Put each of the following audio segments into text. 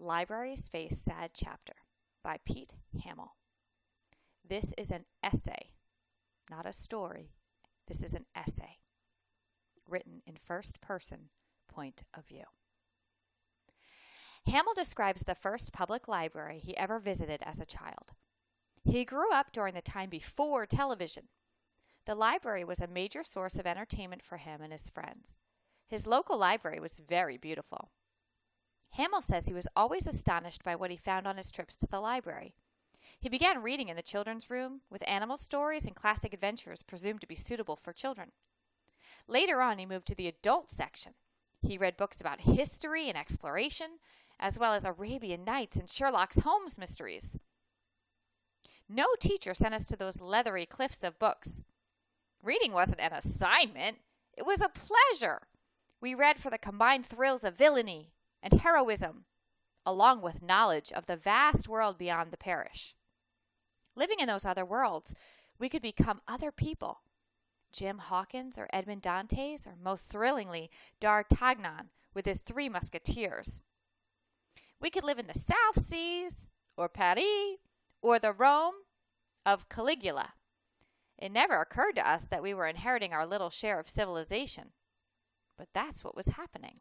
Libraries Face Sad Chapter by Pete Hamill. This is an essay, not a story. This is an essay, written in first-person point of view. Hamill describes the first public library he ever visited as a child. He grew up during the time before television. The library was a major source of entertainment for him and his friends. His local library was very beautiful. Hamill says he was always astonished by what he found on his trips to the library. He began reading in the children's room, with animal stories and classic adventures presumed to be suitable for children. Later on, he moved to the adult section. He read books about history and exploration, as well as Arabian Nights and Sherlock Holmes mysteries. No teacher sent us to those leathery cliffs of books. Reading wasn't an assignment. It was a pleasure. We read for the combined thrills of villainy and heroism, along with knowledge of the vast world beyond the parish. Living in those other worlds, we could become other people. Jim Hawkins or Edmond Dantes, or most thrillingly, D'Artagnan with his 3 Musketeers. We could live in the South Seas, or Paris, or the Rome of Caligula. It never occurred to us that we were inheriting our little share of civilization. But that's what was happening.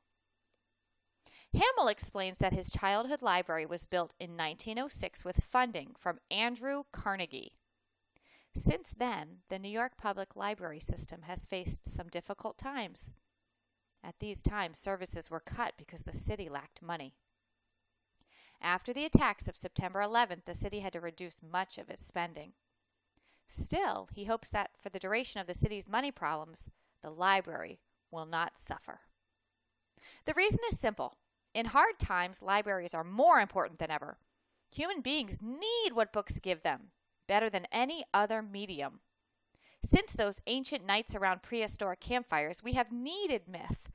Hamill explains that his childhood library was built in 1906 with funding from Andrew Carnegie. Since then, the New York public library system has faced some difficult times. At these times, services were cut because the city lacked money. After the attacks of September 11th, the city had to reduce much of its spending. Still, he hopes that for the duration of the city's money problems, the library will not suffer. The reason is simple. In hard times, libraries are more important than ever. Human beings need what books give them, better than any other medium. Since those ancient nights around prehistoric campfires, we have needed myth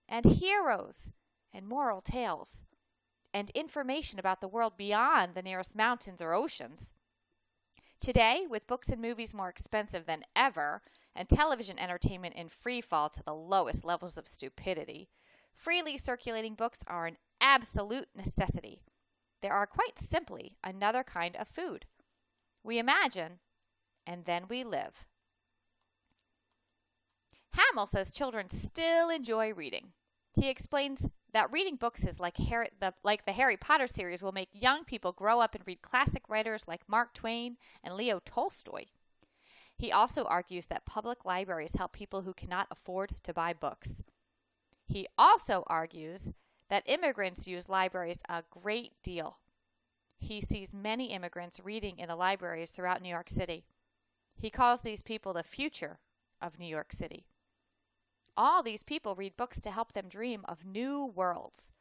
and heroes and moral tales and information about the world beyond the nearest mountains or oceans. Today, with books and movies more expensive than ever and television entertainment in free fall to the lowest levels of stupidity, freely circulating books are an absolute necessity. They are quite simply another kind of food. We imagine, and then we live. Hamill says children still enjoy reading. He explains that reading books is like the Harry Potter series will make young people grow up and read classic writers like Mark Twain and Leo Tolstoy. He also argues that public libraries help people who cannot afford to buy books. He also argues that immigrants use libraries a great deal. He sees many immigrants reading in the libraries throughout New York City. He calls these people the future of New York City. All these people read books to help them dream of new worlds.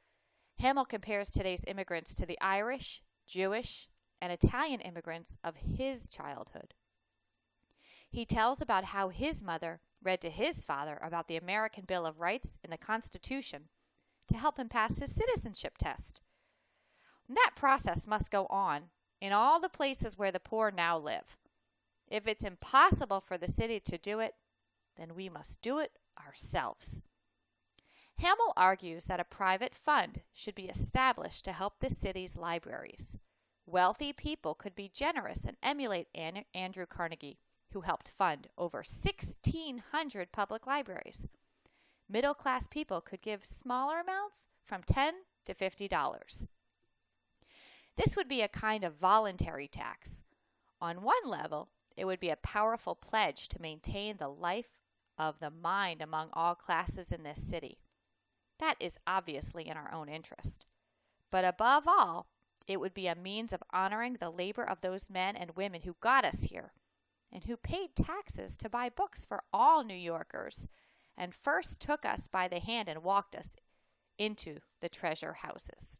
Hamill compares today's immigrants to the Irish, Jewish, and Italian immigrants of his childhood. He tells about how his mother read to his father about the American Bill of Rights and the Constitution to help him pass his citizenship test. And that process must go on in all the places where the poor now live. If it's impossible for the city to do it, then we must do it ourselves. Hamill argues that a private fund should be established to help the city's libraries. Wealthy people could be generous and emulate Andrew Carnegie, who helped fund over 1,600 public libraries. Middle-class people could give smaller amounts from $10 to $50. This would be a kind of voluntary tax. On one level, it would be a powerful pledge to maintain the life of the mind among all classes in this city. That is obviously in our own interest. But above all, it would be a means of honoring the labor of those men and women who got us here and who paid taxes to buy books for all New Yorkers and first took us by the hand and walked us into the treasure houses.